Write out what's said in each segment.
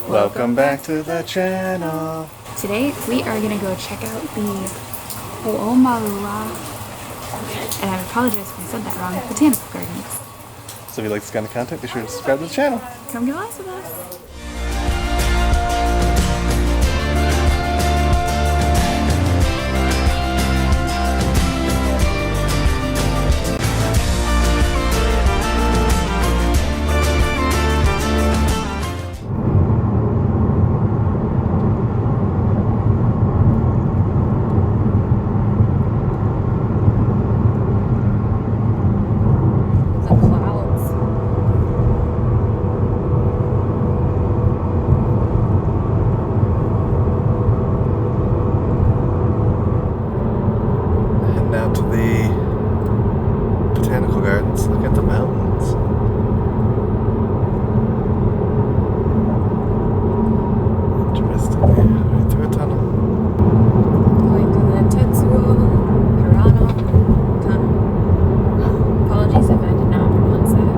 Welcome back to the channel. Today we are going to go check out the Hoʻomaluhia, and I apologize if I said that wrong, Botanical Gardens. So if you like this kind of content, be sure to subscribe to the channel. Come get lost with us. Botanical Gardens. Look at the mountains. Interesting. Right through a tunnel. Going to the Tetsuo Hirano tunnel. Apologies if I did not pronounce that.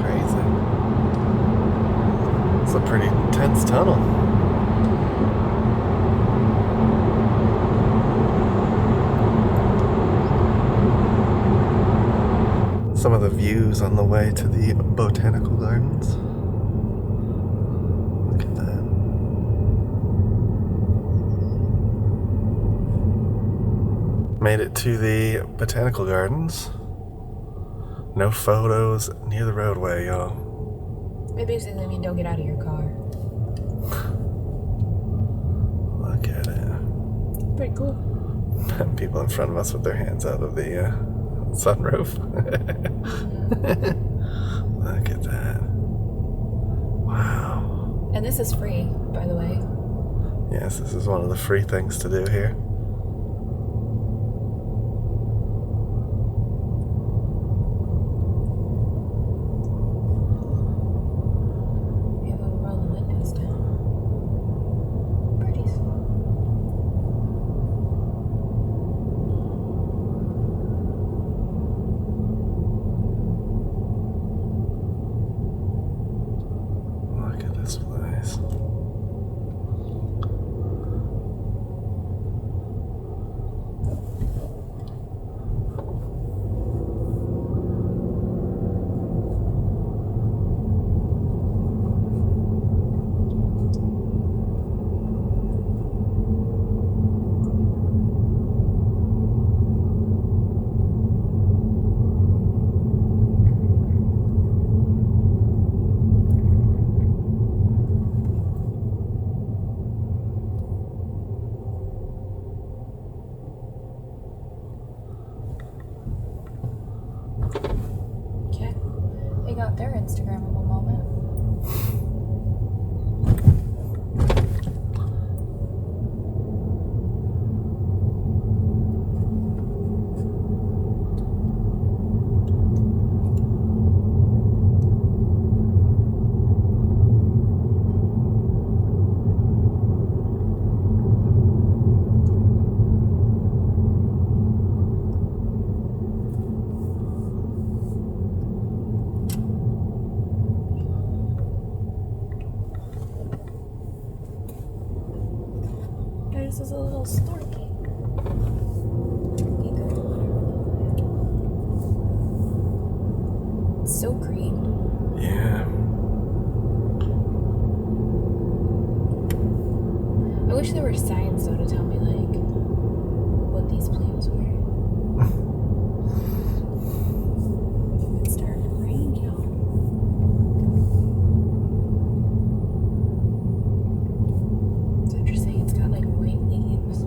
Crazy. It's a pretty intense tunnel. Some of the views on the way to the Botanical Gardens. Look at that. Made it to the Botanical Gardens. No photos near the roadway, y'all. They basically mean don't get out of your car. Look at it. Pretty cool. People in front of us with their hands out of the sunroof. Look at that. Wow. And this is free, by the way. Yes, this is one of the free things to do here. Yeah, we'll roll the windows down. Pretty slow. Look at this place. Okay. They got their Instagrammable moment. This is a little storky. It's so green. Yeah. I wish there were signs though to tell me like what these plants were. It's starting to rain, y'all. It's interesting. It's got like white leaves.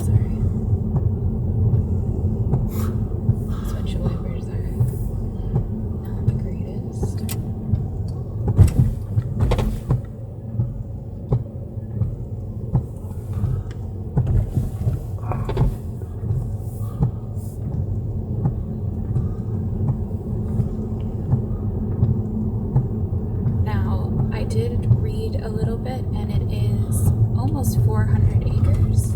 Sorry. These windshield wipers are not the greatest. I did read a little bit, and it is almost 400 acres.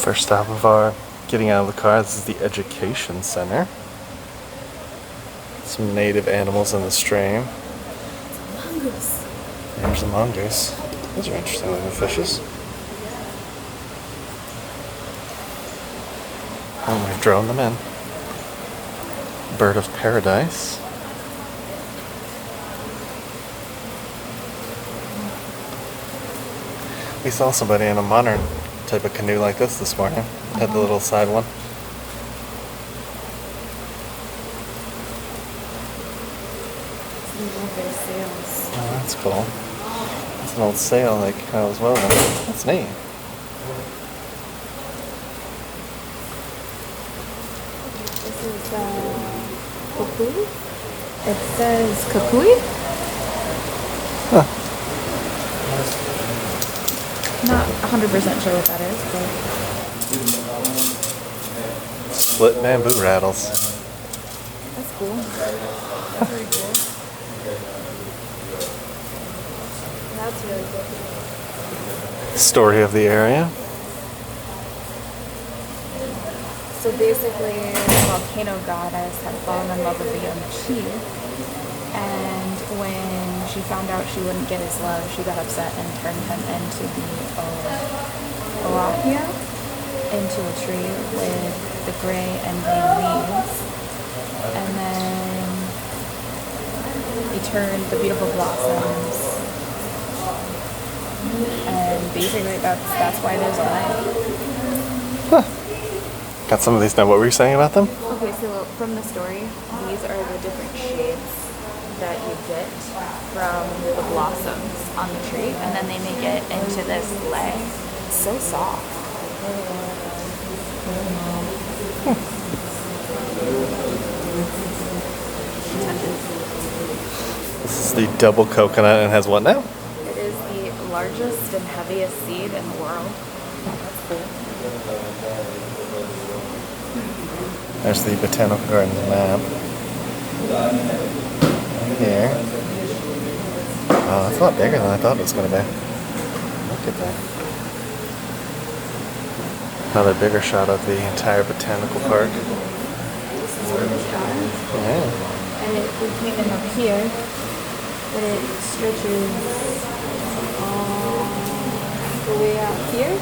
First stop of our getting out of the car, this is the Education Center. Some native animals in the stream. Mongoose. There's a mongoose. Those are interesting looking fishes. And we've drawn them in. Bird of paradise. We saw somebody in a modern type of canoe like this morning. Had the little side one. Oh, that's cool. It's an old sail like I was welding. That's neat. This is kukui. It says kukui. Huh. Not 100% sure what that is, but Split bamboo rattles. that's cool. That's very cool. That's really cool. Story of the area. So basically, the volcano goddess had fallen in love with the young chief, and when she found out she wouldn't get his love, she got upset and turned him into the Oahuia, into a tree with the gray and green leaves, and then he turned the beautiful blossoms, and basically that's why there's a light. Huh. Got some of these now. What were you saying about them? Okay, so from the story, these are the different shades that you get from the blossoms on the tree, and then they make it into this lei. It's so soft. This is the double coconut and has what now? It is the largest and heaviest seed in the world. That's cool. There's the Botanical Garden map. Right here. Oh, it's a lot bigger than I thought it was going to be. Look at that. Another bigger shot of the entire botanical park. This is where we are. Yeah. And we came in up here, but it stretches all the way out here.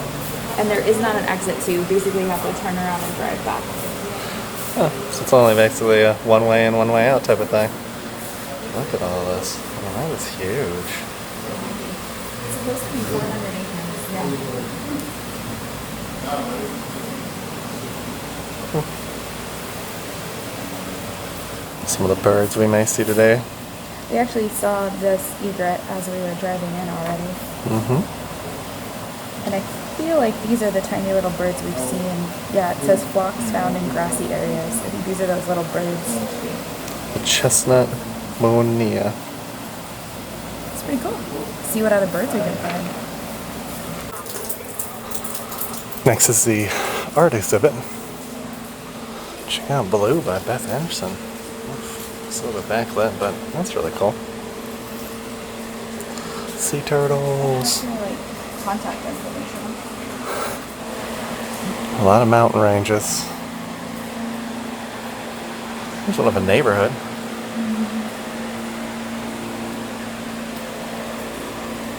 And there is not an exit, so you basically have to turn around and drive back. Oh, so it's only basically a one way in, one way out type of thing. Look at all this. Oh, that is huge. It's supposed to be 400 acres. Yeah. Some of the birds we may see today. We actually saw this egret as we were driving in already. Mm-hmm. And I feel like these are the tiny little birds we've seen. Yeah, it says flocks found in grassy areas. I think these are those little birds. The chestnut Monia. It's pretty cool. See what other birds we can find. Next is the art exhibit. Check out Blue by Beth Anderson. It's a little bit backlit, but that's really cool. Sea turtles. Like contact information. A lot of mountain ranges. There's sort of a neighborhood.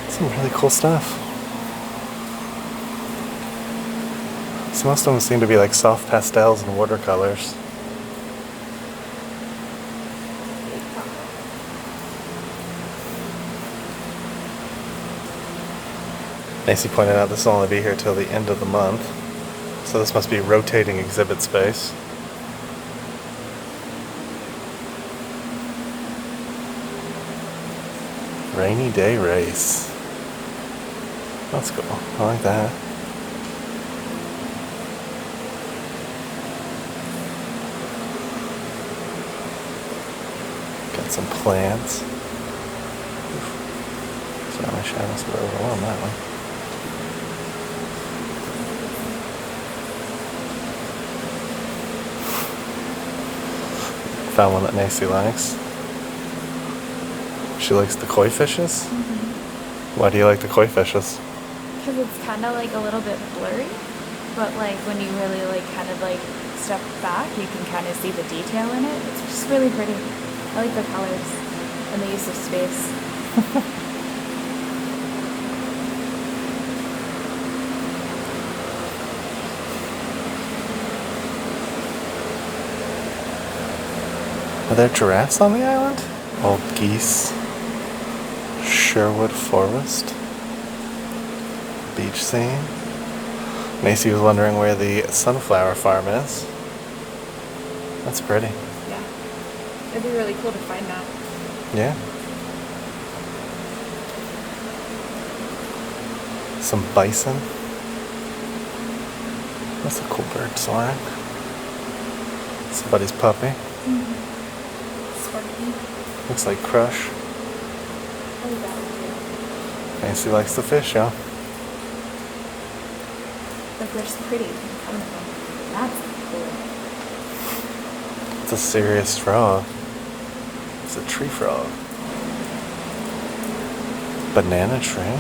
Some really cool stuff. So most of them seem to be like soft pastels and watercolors. Nancy pointed out this will only be here till the end of the month. So this must be rotating exhibit space. Rainy day race. That's cool. I like that. Got some plants. Sorry, my shadow's a little low on that one. Found one that Nancy likes. She likes the koi fishes? Mm-hmm. Why do you like the koi fishes? Because it's kind of like a little bit blurry, but like when you really like kind of like step back, you can kind of see the detail in it. It's just really pretty. I like the colors and the use of space. Are there giraffes on the island? Old geese. Sherwood Forest. Beach scene. Macy was wondering where the sunflower farm is. That's pretty. Yeah. It'd be really cool to find that. Yeah. Some bison. That's a cool bird soaring. Somebody's puppy. Sparky. Looks like Crush. I like that one too. Macy likes the fish, y'all. Like they're so pretty. That's cool. It's a serious frog. It's a tree frog. Banana tree.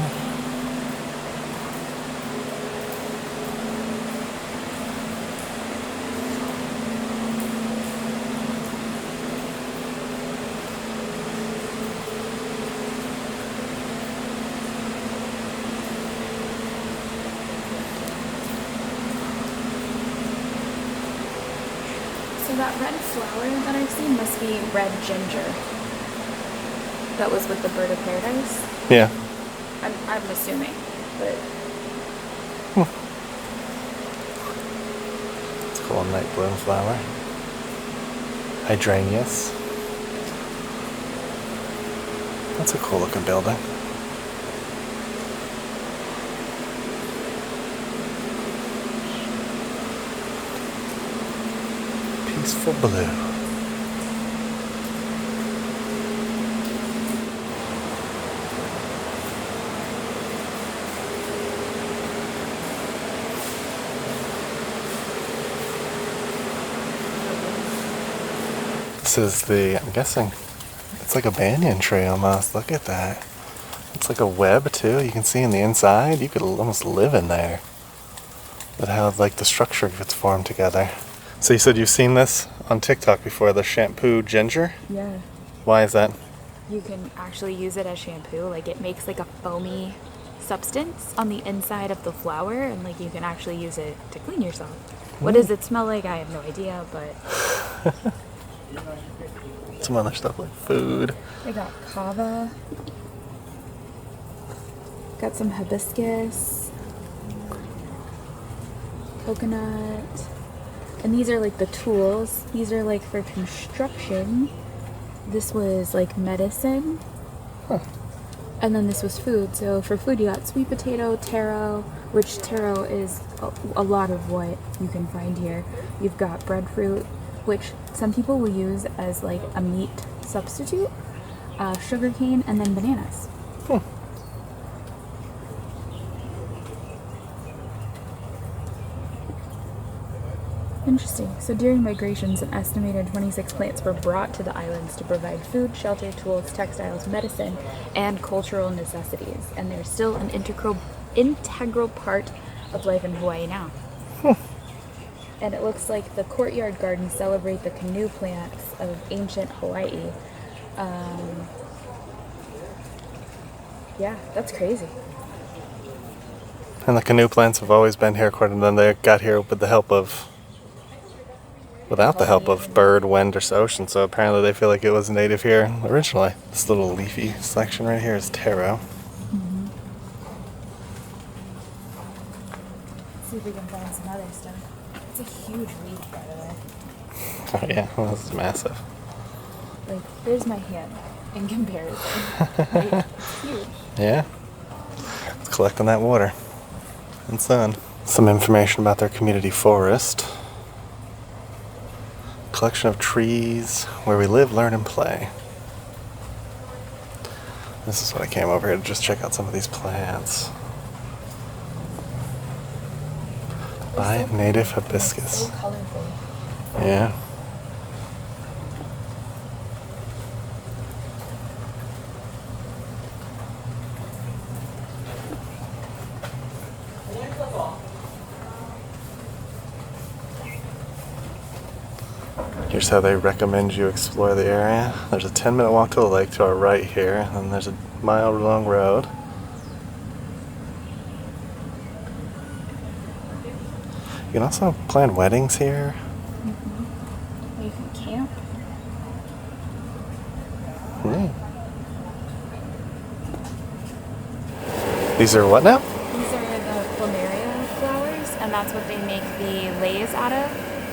So that red flower that I've seen must be red ginger. That was with the bird of paradise. Yeah. I'm assuming, but It's a cool night bloom flower. Hydrangeas. That's a cool looking building. Peaceful blue. This is the, I'm guessing, it's like a banyan tree almost. Look at that. It's like a web too. You can see in the inside. You could almost live in there. But how like the structure gets formed together. So you said you've seen this on TikTok before, the shampoo ginger? yeah. Why is that? You can actually use it as shampoo. Like it makes like a foamy substance on the inside of the flower, and like you can actually use it to clean yourself. What does it smell like? I have no idea, but Some other stuff like food. I got kava. Got some hibiscus. Coconut. And these are like the tools. These are like for construction. This was like medicine. Huh. And then this was food. So for food you got sweet potato, taro, which taro is a lot of what you can find here. You've got breadfruit, which some people will use as like a meat substitute, sugarcane, and then bananas. Interesting. So during migrations, an estimated 26 plants were brought to the islands to provide food, shelter, tools, textiles, medicine, and cultural necessities. And they're still an integral part of life in Hawaii now. And it looks like the courtyard gardens celebrate the canoe plants of ancient Hawaii. Yeah, that's crazy. And the canoe plants have always been here, according to them. They got here with the help of, without the help of bird, wind, or ocean. So apparently they feel like it was native here originally. This little leafy section right here is taro. See if we can find some other stuff. It's a huge leaf, by the way. Oh yeah, well, this is massive. Like, there's my hand in comparison. Like, it's huge. Yeah. It's collecting that water and sun. Some information about their community forest. Collection of trees where we live, learn, and play. This is what I came over here to just check out some of these plants. Buy native hibiscus. So colorful. Yeah. Here's how they recommend you explore the area. There's a 10-minute walk to the lake to our right here, and then there's a mile-long road. You can also plan weddings here. Mm-hmm. You can camp. These are what now? These are the plumeria flowers, and that's what they make the leis out of.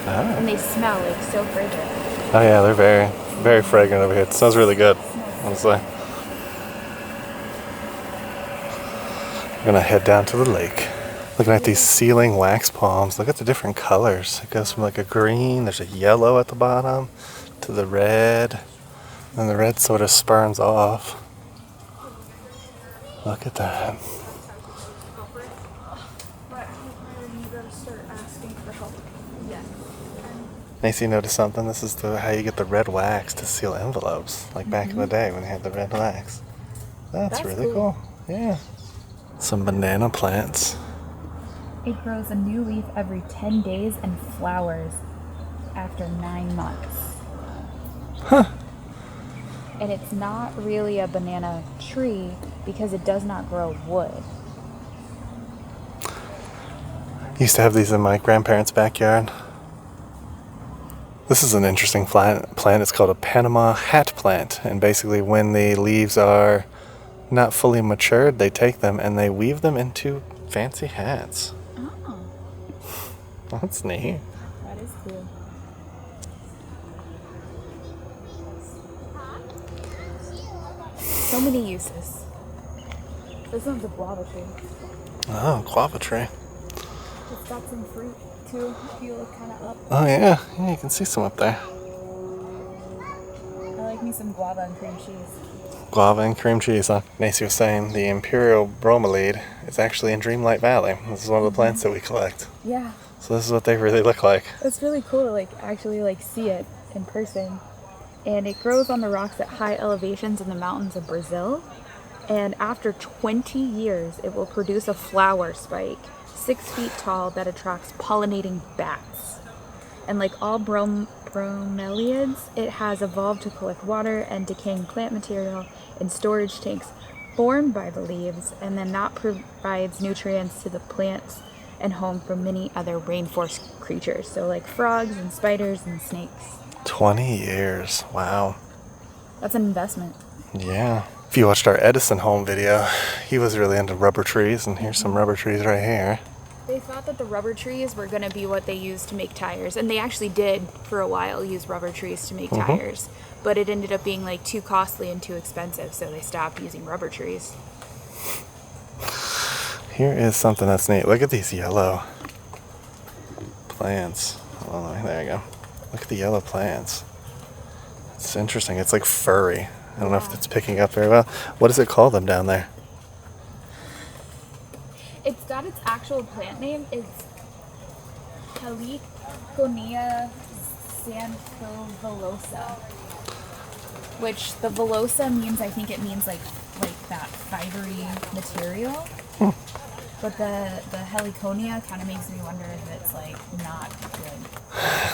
Ah. And they smell like so fragrant. Oh yeah, they're very, very fragrant over here. It smells really good, honestly. I'm gonna head down to the lake. Looking at these ceiling wax palms. Look at the different colors. It goes from like a green, there's a yellow at the bottom, to the red. And the red sort of spurns off. Look at that. Macy noticed something. This is how you get the red wax to seal envelopes, like back in the day when they had the red wax. That's really cool. Yeah. Some banana plants. It grows a new leaf every 10 days and flowers after 9 months. Huh. And it's not really a banana tree because it does not grow wood. Used to have these in my grandparents' backyard. This is an interesting plant. It's called a Panama hat plant. And basically when the leaves are not fully matured, they take them and they weave them into fancy hats. Oh. That's neat. That is cool. So many uses. This one's a guava tree. Oh, guava tree. It's got some fruit too, if you look kind of up. Oh yeah, you can see some up there. I like me some guava and cream cheese. Guava and cream cheese, huh? Macy was saying the imperial bromeliad is actually in Dreamlight Valley. This is one of the plants that we collect. Yeah. So this is what they really look like. It's really cool to actually see it in person. And it grows on the rocks at high elevations in the mountains of Brazil. And after 20 years, it will produce a flower spike 6 feet tall that attracts pollinating bats. And like all bromeliads, it has evolved to collect water and decaying plant material in storage tanks formed by the leaves, and then that provides nutrients to the plants and home for many other rainforest creatures. So like frogs and spiders and snakes. 20 years. Wow. That's an investment. Yeah. If you watched our Edison home video, he was really into rubber trees, and here's some rubber trees right here. They thought that the rubber trees were going to be what they used to make tires, and they actually did for a while use rubber trees to make tires, but it ended up being too costly and too expensive, so they stopped using rubber trees. Here is something that's neat. Look at these yellow plants. Oh, there you go. Look at the yellow plants. It's interesting. It's like furry. I don't know if it's picking up very well. What does it call them down there? It's got its actual plant name. It's Heliconia sancovillosa, which the villosa means, I think it means like that fibery material. But the heliconia kind of makes me wonder if it's not good.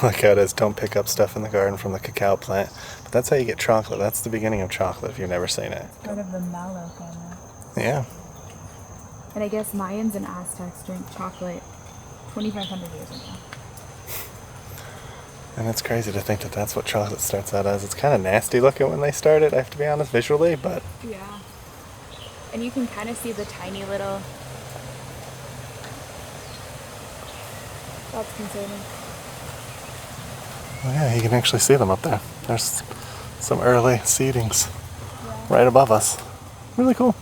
Look how it is. Don't pick up stuff in the garden from the cacao plant. But that's how you get chocolate. That's the beginning of chocolate if you've never seen it. Part of the mallow family. Yeah. And I guess Mayans and Aztecs drank chocolate 2,500 years ago. And it's crazy to think that that's what chocolate starts out as. It's kind of nasty looking when they start it, I have to be honest, visually, but... Yeah. And you can kind of see the tiny little... That's concerning. Oh yeah, you can actually see them up there. There's some early seedings right above us. Really cool.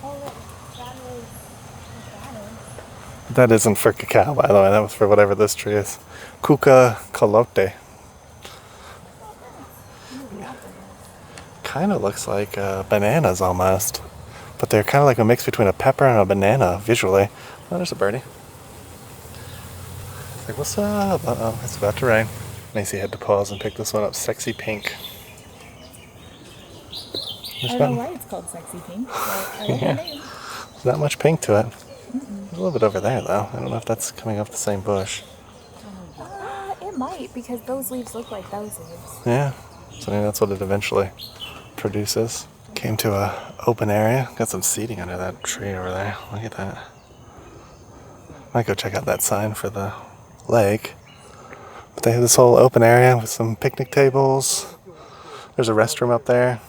Oh, look. That is... That isn't for cacao, by the way. That was for whatever this tree is. Cuca calote. Kind of looks like bananas almost. But they're kind of like a mix between a pepper and a banana visually. Oh, there's a birdie. It's like, what's up? Uh-oh, it's about to rain. Macy had to pause and pick this one up. Sexy pink. I don't know why it's called Sexy Pink, but I like the name. There's not much pink to it. There's a little bit over there, though. I don't know if that's coming off the same bush. It it might, because those leaves look like those leaves. Yeah. So maybe that's what it eventually produces. Came to a open area. Got some seating under that tree over there. Look at that. Might go check out that sign for the lake. But they have this whole open area with some picnic tables. There's a restroom up there.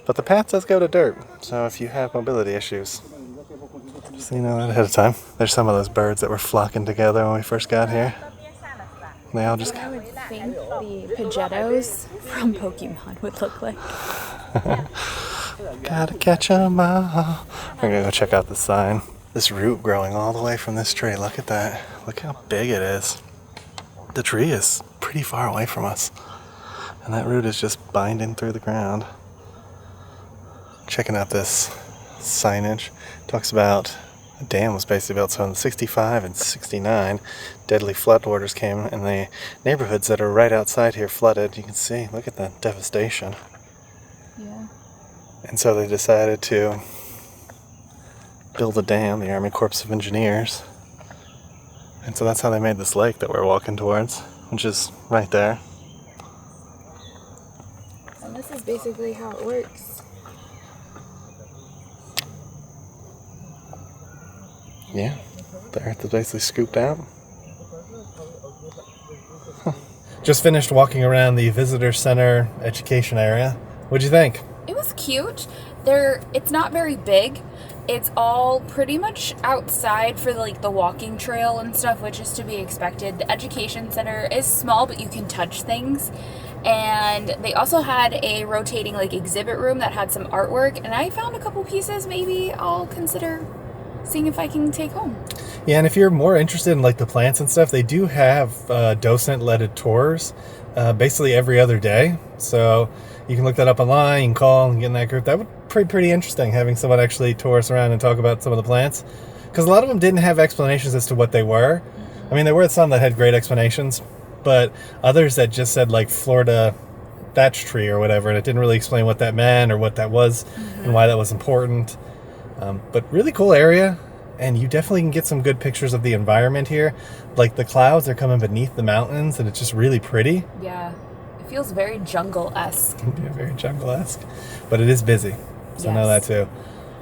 But the path does go to dirt. So if you have mobility issues, just so you know that ahead of time. There's some of those birds that were flocking together when we first got here. They all just... I would think the Pagettos from Pokemon would look like. Gotta catch 'em all. We're gonna go check out the sign. This root growing all the way from this tree. Look at that. Look how big it is. The tree is pretty far away from us. And that root is just binding through the ground. Checking out this signage. Talks about a dam was basically built. So in 65 and 69, deadly flood waters came and the neighborhoods that are right outside here flooded. You can see, look at the devastation. Yeah. And so they decided to build a dam, the Army Corps of Engineers. And so that's how they made this lake that we're walking towards, which is right there. And this is basically how it works. Yeah, the earth is basically scooped out. Huh. Just finished walking around the visitor center education area. What'd you think? It was cute. It's not very big. It's all pretty much outside for the walking trail and stuff, which is to be expected. The education center is small, but you can touch things. And they also had a rotating exhibit room that had some artwork, and I found a couple pieces maybe I'll consider seeing if I can take home. Yeah, and if you're more interested in the plants and stuff, they do have docent-led tours basically every other day. So you can look that up online, you can call and get in that group. That would be pretty interesting, having someone actually tour us around and talk about some of the plants. Because a lot of them didn't have explanations as to what they were. I mean, there were some that had great explanations, but others that just said Florida thatch tree or whatever, and it didn't really explain what that meant or what that was and why that was important. But really cool area, and you definitely can get some good pictures of the environment here. The clouds are coming beneath the mountains, and it's just really pretty. Yeah, it feels very jungle-esque. Yeah, very jungle-esque, but it is busy, so Yes. know that too.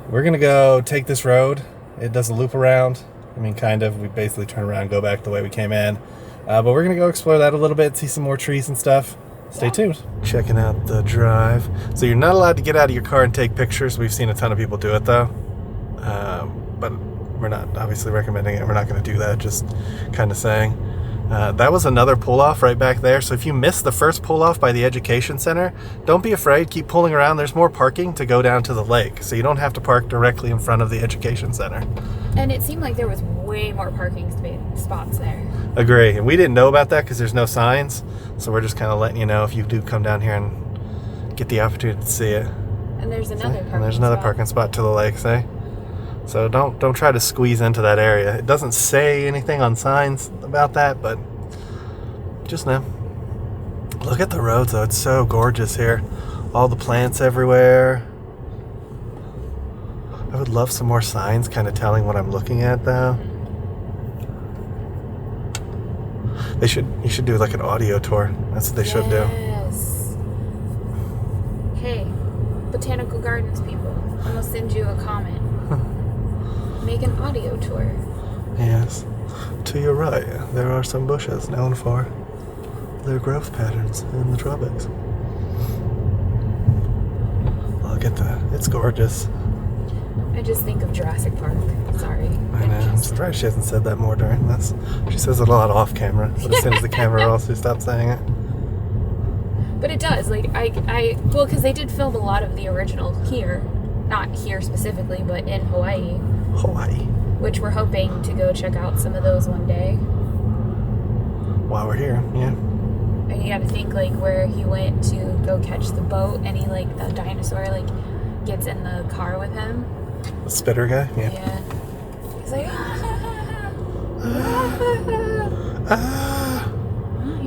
We're gonna go take this road. It does a loop around. I mean, kind of. We basically turn around and go back the way we came in. But we're gonna go explore that a little bit, see some more trees and stuff. Stay tuned. Checking out the drive. So you're not allowed to get out of your car and take pictures. We've seen a ton of people do it though. But we're not obviously recommending it. We're not going to do that, just kind of saying. That was another pull-off right back there. So if you missed the first pull-off by the education center, don't be afraid. Keep pulling around. There's more parking to go down to the lake. So you don't have to park directly in front of the education center. And it seemed like there was way more parking spots there. Agree. And we didn't know about that because there's no signs. So we're just kind of letting you know if you do come down here and get the opportunity to see it. And there's another parking spot to the lake, say. So don't try to squeeze into that area. It doesn't say anything on signs about that, but just know. Look at the roads though, it's so gorgeous here. All the plants everywhere. I would love some more signs kind of telling what I'm looking at though. You should do an audio tour. That's what they should do. Yes. Hey, Botanical Gardens people, I'm gonna send you a comment. Make an audio tour. Yes. To your right, there are some bushes known for their growth patterns in the tropics. Look at that. It's gorgeous. I just think of Jurassic Park. Sorry. I know. I'm surprised she hasn't said that more during this. She says it a lot off camera, but as soon as the camera rolls, she stops saying it. But it does. Because they did film a lot of the original here. Not here specifically, but in Hawaii. Hawaii. Which we're hoping to go check out some of those one day. While we're here, yeah. And you gotta think, where he went to go catch the boat, and the dinosaur, gets in the car with him. The spitter guy? Yeah. Yeah. He's like,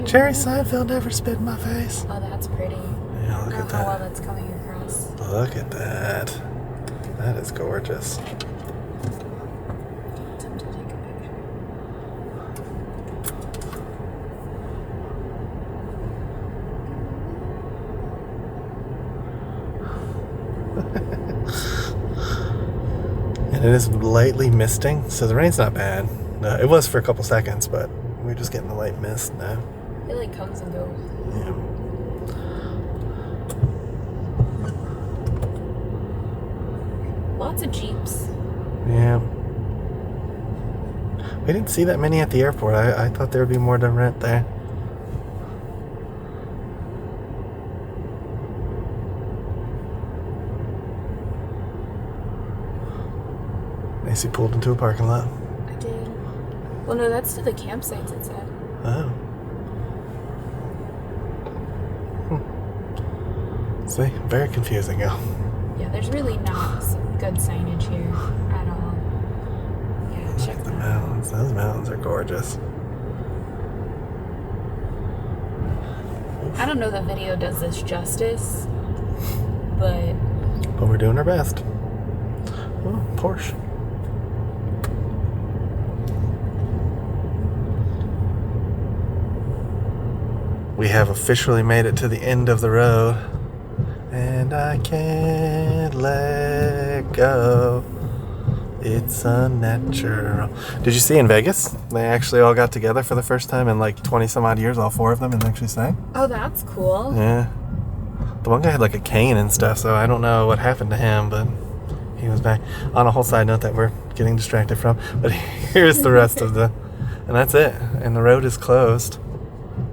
Jerry Seinfeld never spit in my face. Oh, that's pretty. Yeah, look at that. How well that's coming across. Look at that. That is gorgeous. And it is lightly misting, so the rain's not bad. It was for a couple seconds, but we're just getting the light mist now. It like comes and goes. Yeah. Lots of Jeeps. Yeah. We didn't see that many at the airport. I thought there would be more to rent there. Macy pulled into a parking lot. I did. Well, no, that's to the campsites, it said. Oh. See? Very confusing, yo. Yeah, there's really not some good signage here at all. Yeah, check the that mountains. Those mountains are gorgeous. I don't know that video does this justice, but we're doing our best. Oh, Porsche. We have officially made it to the end of the road, and I can't let go. It's unnatural. Did you see in Vegas? They actually all got together for the first time in like 20 some odd years, all four of them, and actually sang. Oh, that's cool. Yeah. The one guy had like a cane and stuff, so I don't know what happened to him, but he was back. On a whole side note that we're getting distracted from, but here's the rest of the, and that's it. And the road is closed.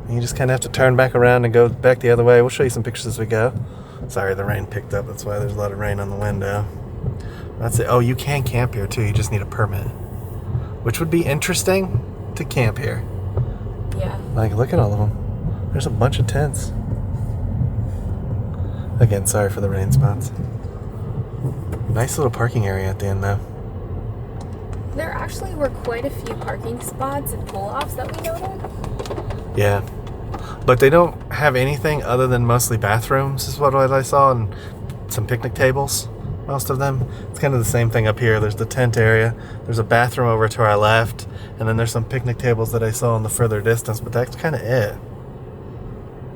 You just kind of have to turn back around and go back the other way. We'll show you some pictures as we go. Sorry, the rain picked up. That's why there's a lot of rain on the window. That's it. Oh, you can camp here too. You just need a permit, which would be interesting to camp here. Yeah. Like, look at all of them. There's a bunch of tents. Again, sorry for the rain spots. Nice little parking area at the end, though. There actually were quite a few parking spots and pull-offs that we noted. Yeah. But they don't have anything other than mostly bathrooms, is what I saw, and some picnic tables, most of them. It's kind of the same thing up here. There's the tent area, there's a bathroom over to our left, and then there's some picnic tables that I saw in the further distance, but that's kind of it.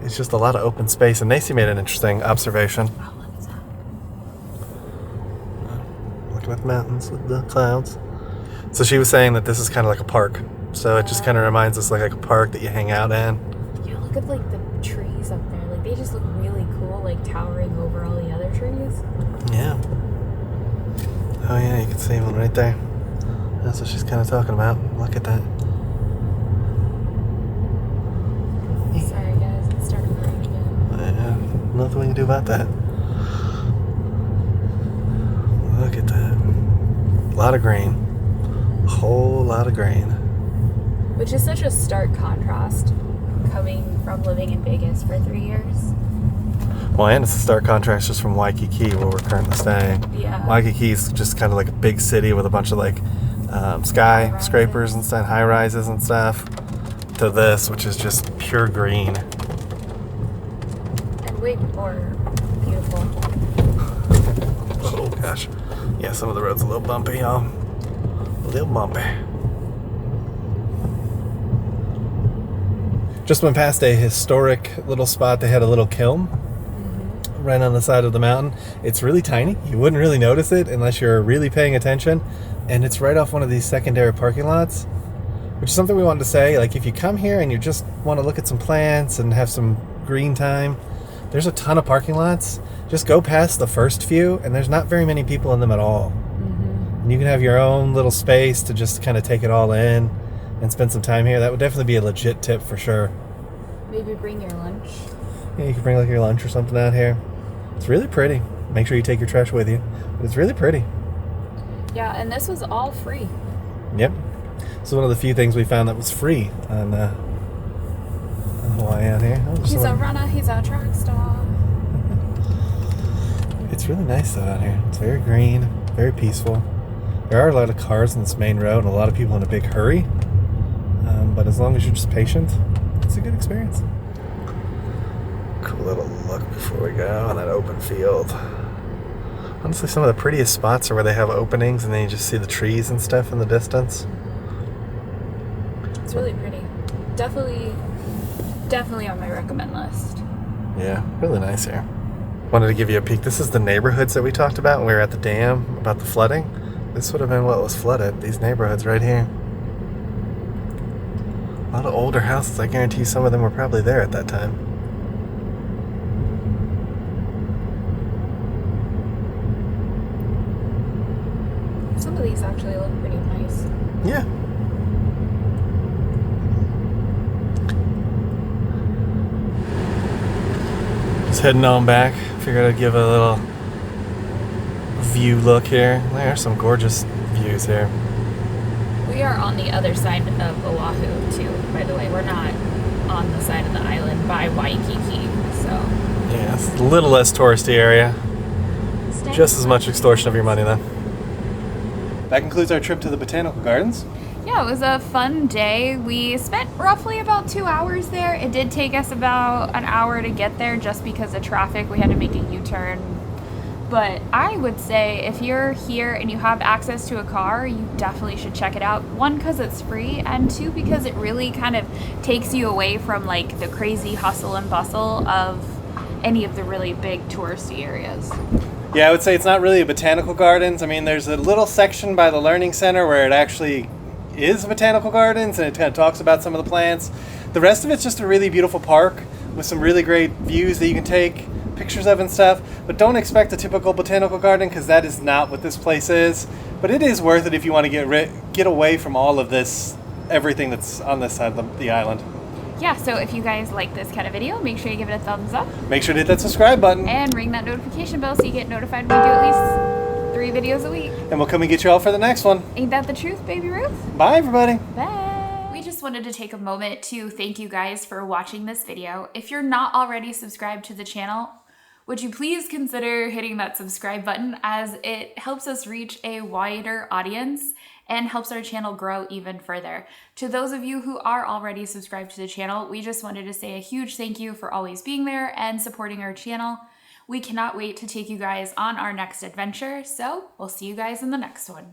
It's just a lot of open space, and Nacy made an interesting observation. Oh, look at that. Looking at the mountains with the clouds. So she was saying that this is kind of like a park. So it just kind of reminds us like a park that you hang out in. Yeah, look at like the trees up there. Like they just look really cool, like towering over all the other trees. Yeah. Oh yeah, you can see one right there. That's what she's kind of talking about. Look at that. Sorry guys, it's starting to rain again. Yeah, nothing we can do about that. Look at that. A lot of green. A whole lot of green. Which is such a stark contrast coming from living in Vegas for 3 years. Well, and it's a stark contrast just from Waikiki, where we're currently staying. Yeah. Waikiki is just kind of like a big city with a bunch of like skyscrapers and stuff, high rises and stuff, to this, which is just pure green. And way more beautiful. Oh gosh. Yeah, some of the road's a little bumpy, y'all. A little bumpy. Just went past a historic little spot. They had a little kiln right on the side of the mountain. It's really tiny. You wouldn't really notice it unless you're really paying attention. And it's right off one of these secondary parking lots, which is something we wanted to say. Like, if you come here and you just want to look at some plants and have some green time, there's a ton of parking lots. Just go past the first few, and there's not very many people in them at all. And you can have your own little space to just kind of take it all in and spend some time here. That would definitely be a legit tip for sure. Maybe bring your lunch. Yeah, you can bring like your lunch or something out here. It's really pretty. Make sure you take your trash with you. But it's really pretty. Yeah, and this was all free. Yep. This is one of the few things we found that was free on Hawaiian here. Oh, He's a runner, he's a track star. It's really nice though out here. It's very green, very peaceful. There are a lot of cars on this main road and a lot of people in a big hurry. But as long as you're just patient, it's a good experience. Cool little look before we go on that open field. Honestly, some of the prettiest spots are where they have openings and then you just see the trees and stuff in the distance. It's really pretty. Definitely on my recommend list. Yeah, really nice here. Wanted to give you a peek. This is the neighborhoods that we talked about when we were at the dam about the flooding. This would have been what was flooded, these neighborhoods right here. A lot of older houses, I guarantee some of them were probably there at that time. Some of these actually look pretty nice. Yeah. Just heading on back. Figured I'd give a little view look here. There's some gorgeous views here. We are on the other side of Oahu too, by the way. We're not on the side of the island by Waikiki, so. Yeah, it's a little less touristy area. Just as much extortion of your money then. That concludes our trip to the Botanical Gardens. Yeah, it was a fun day. We spent roughly about 2 hours there. It did take us about an hour to get there just because of traffic. We had to make a U-turn. But I would say if you're here and you have access to a car, you definitely should check it out. One, because it's free, and two, because it really kind of takes you away from like the crazy hustle and bustle of any of the really big touristy areas. Yeah, I would say it's not really a botanical gardens. I mean, there's a little section by the Learning Center where it actually is botanical gardens and it kind of talks about some of the plants. The rest of it's just a really beautiful park with some really great views that you can take pictures of and stuff. But don't expect a typical botanical garden because that is not what this place is. But it is worth it if you want to get away from all of this, everything that's on this side of the island. Yeah, so if you guys like this kind of video, make sure you give it a thumbs up. Make sure to hit that subscribe button. And ring that notification bell so you get notified when we do at least 3 videos a week. And we'll come and get you all for the next one. Ain't that the truth, Baby Ruth? Bye, everybody. Bye. We just wanted to take a moment to thank you guys for watching this video. If you're not already subscribed to the channel, would you please consider hitting that subscribe button, as it helps us reach a wider audience and helps our channel grow even further. To those of you who are already subscribed to the channel, we just wanted to say a huge thank you for always being there and supporting our channel. We cannot wait to take you guys on our next adventure, so we'll see you guys in the next one.